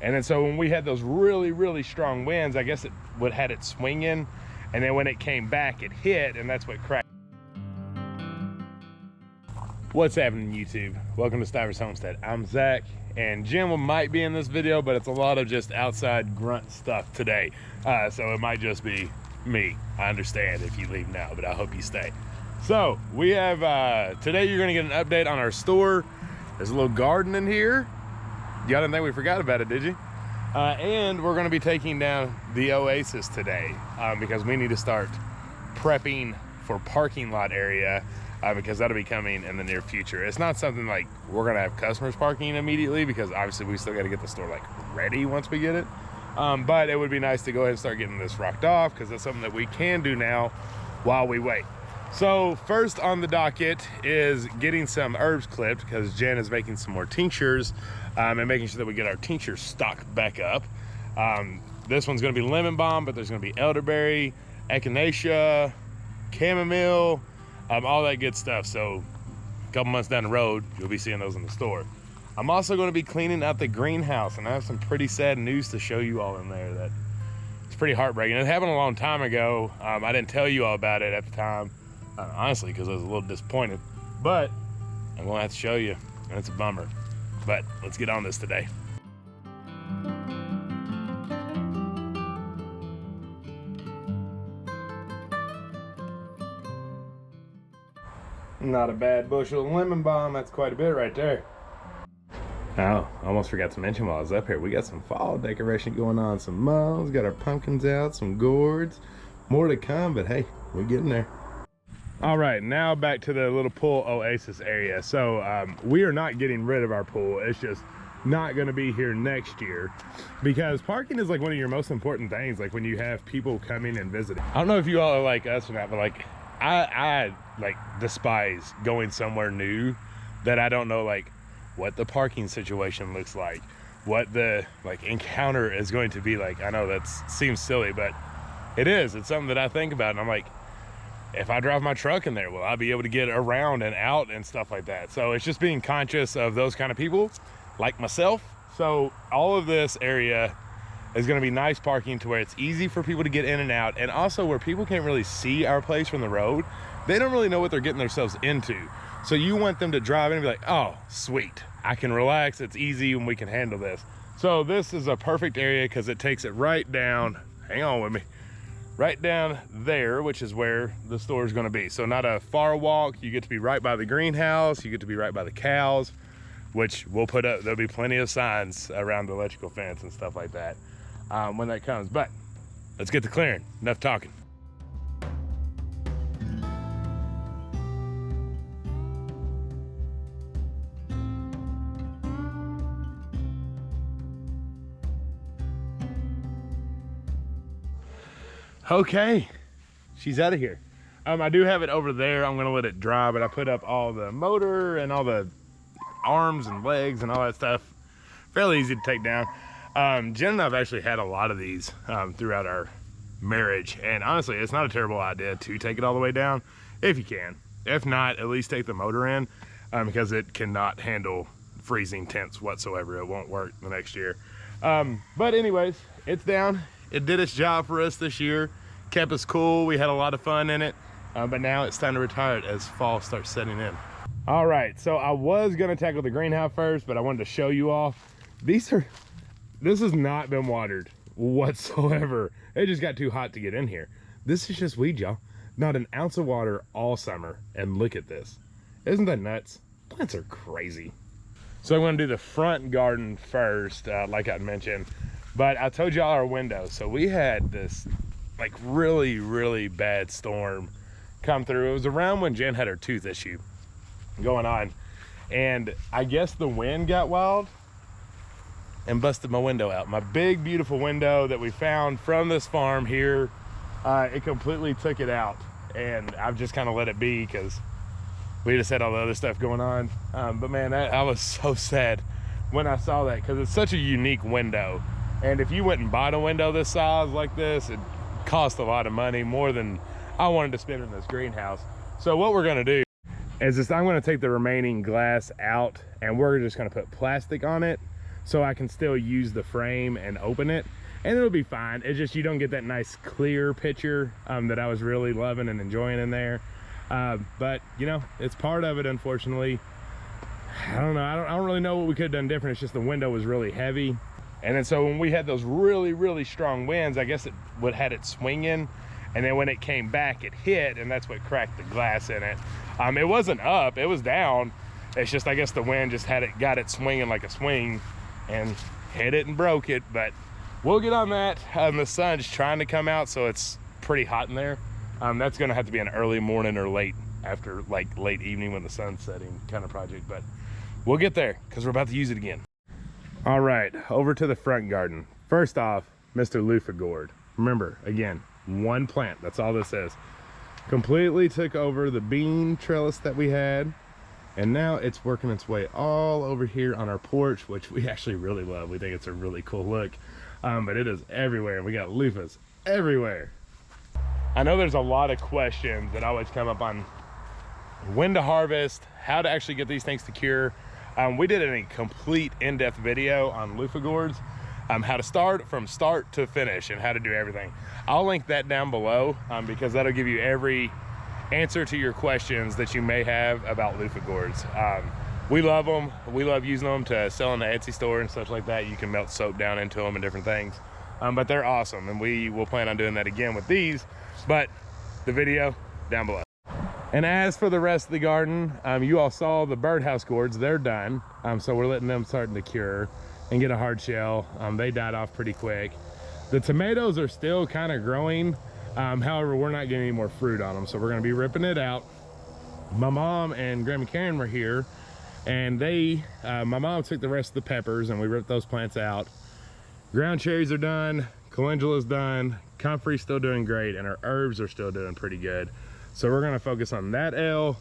And then so when we had those really strong winds, I guess it had it swinging, and then when it came back, it hit, and that's what cracked. What's happening, YouTube? Welcome to Stivers Homestead. I'm Zach, and Jim might be in this video, but it's a lot of just outside grunt stuff today. So it might just be me. I understand if you leave now, but I hope you stay. So we have, today you're gonna get an update on our store. There's a little garden in here. Y'all didn't think we forgot about it, did you? And we're gonna be taking down the Oasis today because we need to start prepping for parking lot area because that'll be coming in the near future. It's not something like we're gonna have customers parking immediately because obviously we still gotta get the store like ready once we get it. But it would be nice to go ahead and start getting this rocked off because it's something that we can do now while we wait. So first on the docket is getting some herbs clipped because Jen is making some more tinctures and making sure that we get our tincture stock back up. This one's gonna be lemon balm, but there's gonna be elderberry, echinacea, chamomile, all that good stuff. So a couple months down the road, you'll be seeing those in the store. I'm also gonna be cleaning out the greenhouse, and I have some pretty sad news to show you all in there that it's pretty heartbreaking. It happened a long time ago. I didn't tell you all about it at the time. Honestly, because I was a little disappointed, but I'm gonna have to show you, and it's a bummer. But let's get on this today. Not a bad bushel of lemon balm. That's quite a bit right there. Oh, almost forgot to mention while I was up here, we got some fall decoration going on. Some mulls, got our pumpkins out, some gourds. More to come, but hey, we're getting there. All right, now back to the little pool oasis area. So we are not getting rid of our pool. It's just not gonna be here next year because parking is like one of your most important things, like when you have people coming and visiting. I don't know if you all are like us or not, but like I like despise going somewhere new that I don't know like what the parking situation looks like, what the like encounter is going to be like. I know that seems silly, but it is. It's something that I think about, and I'm like, if I drive my truck in there, will I be able to get around and out and stuff like that? So it's just being conscious of those kind of people like myself. So all of this area is going to be nice parking to where it's easy for people to get in and out, and also where people can't really see our place from the road. They don't really know what they're getting themselves into. So you want them to drive in and be like, oh, sweet, I can relax, it's easy, and we can handle this. So this is a perfect area because it takes it right down, hang on with me, right down there, which is where the store is going to be. So not a far walk. You get to be right by the greenhouse. You get to be right by the cows, which we'll put up. There'll be plenty of signs around the electrical fence and stuff like that when that comes. But let's get to clearing. Enough talking. Okay, she's out of here. I do have it over there. I'm gonna let it dry, but I put up all the motor and all the arms and legs and all that stuff. Fairly easy to take down. Jen and I've actually had a lot of these throughout our marriage, and honestly, it's not a terrible idea to take it all the way down if you can. If not, at least take the motor in because it cannot handle freezing temps whatsoever. It won't work the next year. But anyways, it's down. It did its job for us this year, kept us cool. We had a lot of fun in it, but now it's time to retire it as fall starts setting in. All right, so I was gonna tackle the greenhouse first, but I wanted to show you all. This has not been watered whatsoever. It just got too hot to get in here. This is just weed, y'all. Not an ounce of water all summer, and look at this. Isn't that nuts? Plants are crazy. So I'm gonna do the front garden first, like I mentioned. But I told y'all our window. So we had this like really bad storm come through. It was around when Jen had her tooth issue going on. And I guess the wind got wild and busted my window out. My big, beautiful window that we found from this farm here, it completely took it out. And I've just kind of let it be because we just had all the other stuff going on. But man, I was so sad when I saw that because it's such a unique window. And if you went and bought a window this size like this, it cost a lot of money, more than I wanted to spend in this greenhouse. So what we're gonna do is I'm gonna take the remaining glass out and we're just gonna put plastic on it so I can still use the frame and open it, and it'll be fine. It's just you don't get that nice clear picture that I was really loving and enjoying in there. But you know, it's part of it, unfortunately. I don't know, I don't really know what we could have done different. It's just the window was really heavy, and then so when we had those really strong winds, I guess it had it swinging, and then when it came back it hit, and that's what cracked the glass in it. It wasn't up, it was down. It's just, I guess the wind just got it swinging like a swing and hit it and broke it. But we'll get on that. The sun's trying to come out, so it's pretty hot in there. That's gonna have to be an early morning or late evening when the sun's setting kind of project, but we'll get there because we're about to use it again. All right, over to the front garden. First off, Mr. Loofah gourd. Remember, again, one plant, that's all this is. Completely took over the bean trellis that we had, and now it's working its way all over here on our porch, which we actually really love. We think it's a really cool look, but it is everywhere. We got loofahs everywhere. I know there's a lot of questions that always come up on when to harvest, how to actually get these things to cure. We did a complete in-depth video on loofah gourds, how to start from start to finish and how to do everything. I'll link that down below because that'll give you every answer to your questions that you may have about loofah gourds. We love them. We love using them to sell in the Etsy store and stuff like that. You can melt soap down into them and different things, but they're awesome, and we will plan on doing that again with these, but the video down below. And as for the rest of the garden, you all saw the birdhouse gourds. They're done, so we're letting them starting to cure and get a hard shell. They died off pretty quick. The tomatoes are still kind of growing. However, we're not getting any more fruit on them, so we're gonna be ripping it out. My mom and Grandma Karen were here, and my mom took the rest of the peppers and we ripped those plants out. Ground cherries are done, calendula's done, comfrey's still doing great, and our herbs are still doing pretty good. So we're gonna focus on that L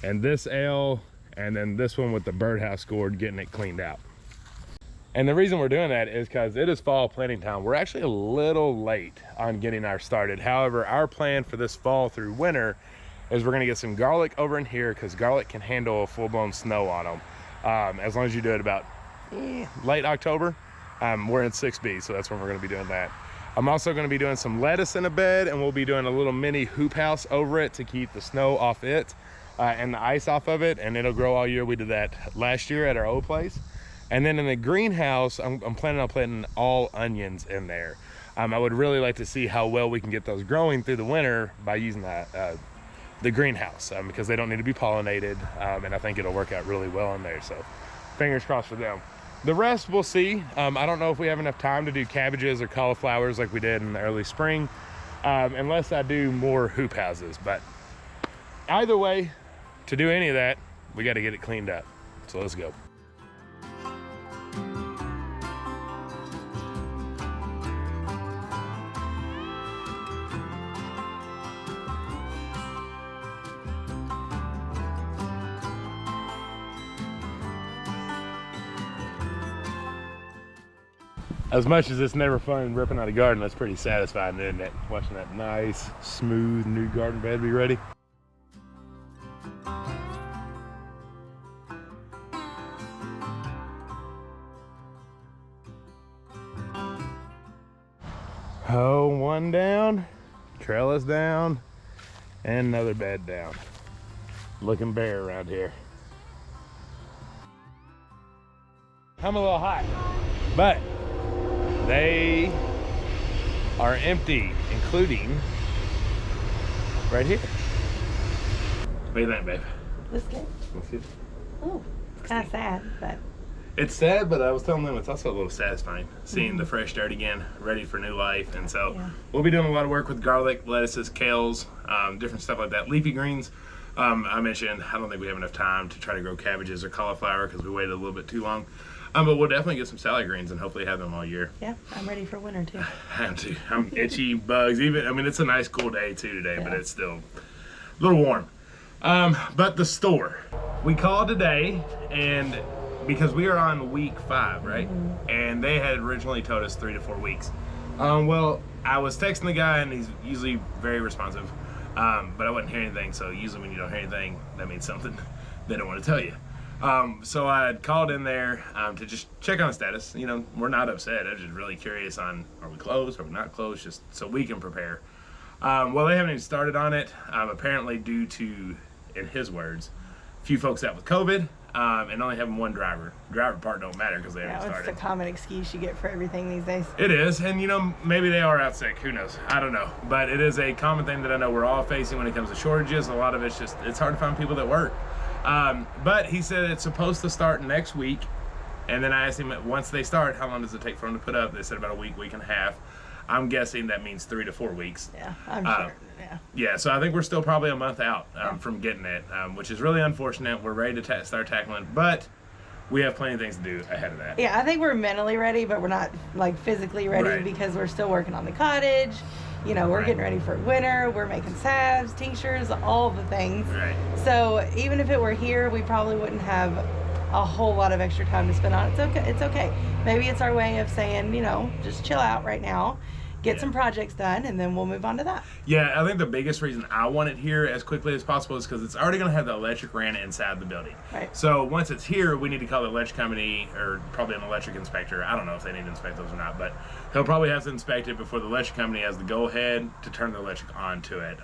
and this L, and then this one with the birdhouse gourd, getting it cleaned out. And the reason we're doing that is because it is fall planting time. We're actually a little late on getting ours started. However, our plan for this fall through winter is we're gonna get some garlic over in here, because garlic can handle a full-blown snow on them. As long as you do it about late October. We're in 6B, so that's when we're gonna be doing that. I'm also gonna be doing some lettuce in a bed, and we'll be doing a little mini hoop house over it to keep the snow off it and the ice off of it, and it'll grow all year. We did that last year at our old place. And then in the greenhouse, I'm planning on planting all onions in there. I would really like to see how well we can get those growing through the winter by using the greenhouse, because they don't need to be pollinated, and I think it'll work out really well in there. So fingers crossed for them. The rest we'll see. I don't know if we have enough time to do cabbages or cauliflowers like we did in the early spring, unless I do more hoop houses. But either way, to do any of that, we got to get it cleaned up. So let's go. As much as it's never fun ripping out a garden, that's pretty satisfying, isn't it? Watching that nice, smooth, new garden bed be ready. Oh, one down, trellis down, and another bed down. Looking bare around here. I'm a little hot, but they are empty, including right here. What do you think, babe? This good? That's good. Oh, it's kind of sad, but it's sad, but I was telling them it's also a little satisfying seeing the fresh dirt again, ready for new life. And so we'll be doing a lot of work with garlic, lettuces, kales, different stuff like that. Leafy greens. I mentioned I don't think we have enough time to try to grow cabbages or cauliflower because we waited a little bit too long. But we'll definitely get some salad greens and hopefully have them all year. yeah, I'm ready for winter too. I am too. I'm itchy, bugs. Even, I mean, it's a nice cool day too today, but it's still a little warm. But the store, we called today, and because we are on week 5, right? And they had originally told us 3 to 4 weeks. Well, I was texting the guy, and he's usually very responsive, but I wasn't hearing anything. So usually when you don't hear anything, that means something they don't want to tell you. So I had called in there to just check on the status. You know, we're not upset. I'm just really curious on, are we closed? Are we not closed? Just so we can prepare. Well, they haven't even started on it. Apparently due to, in his words, a few folks out with COVID and only having one driver. Driver part don't matter because they haven't It's started. the common excuse you get for everything these days. It is, and you know, maybe they are out sick. Who knows? I don't know. But it is a common thing that I know we're all facing when it comes to shortages. A lot of it's just, it's hard to find people that work. But he said it's supposed to start next week. And then I asked him, once they start, how long does it take for them to put up? They said about a week, week and a half. I'm guessing that means 3 to 4 weeks. Yeah, I'm sure. Yeah, so I think we're still probably a month out from getting it, which is really unfortunate. We're ready to start tackling it, but we have plenty of things to do ahead of that. Yeah, I think we're mentally ready, but we're not like physically ready Right. because we're still working on the cottage. You know, we're Right. getting ready for winter. We're making salves, tinctures, all the things. Right. So even if it were here, we probably wouldn't have a whole lot of extra time to spend on it. It's okay. It's okay. Maybe it's our way of saying, you know, just chill out right now, get Yeah. some projects done, and then we'll move on to that. Yeah, I think the biggest reason I want it here as quickly as possible is because it's already going to have the electric ran inside the building. Right. So once it's here, we need to call the electric company or probably an electric inspector. I don't know if they need to inspect those or not, but he'll probably have to inspect it before the electric company has the go-ahead to turn the electric on to it.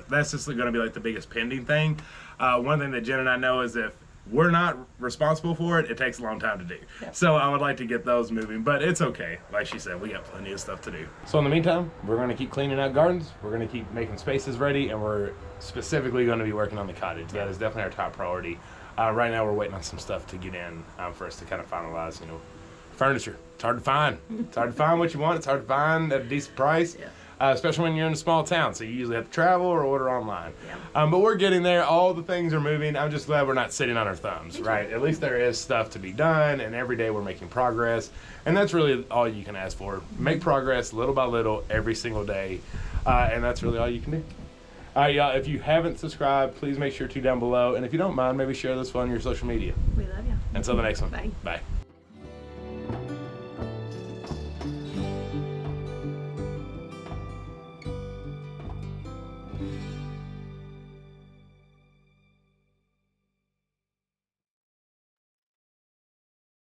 That's just going to be like the biggest pending thing. One thing that Jen and I know is if we're not responsible for it, it takes a long time to do. Yep. So I would like to get those moving, but it's okay. Like she said, we got plenty of stuff to do. So in the meantime, we're going to keep cleaning out gardens. We're going to keep making spaces ready, and we're specifically going to be working on the cottage. That is definitely our top priority. Right now, we're waiting on some stuff to get in for us to kind of finalize, you know, furniture. It's hard to find. It's hard to find what you want. It's hard to find at a decent price. Yeah. Especially when you're in a small town, so you usually have to travel or order online. Yeah. But we're getting there. All the things are moving. I'm just glad we're not sitting on our thumbs, right? At least there is stuff to be done, and every day we're making progress. And that's really all you can ask for. Make progress little by little every single day, and that's really all you can do. All right, y'all, if you haven't subscribed, please make sure to down below. And if you don't mind, maybe share this on your social media. We love you. Until the next one. Bye. Bye.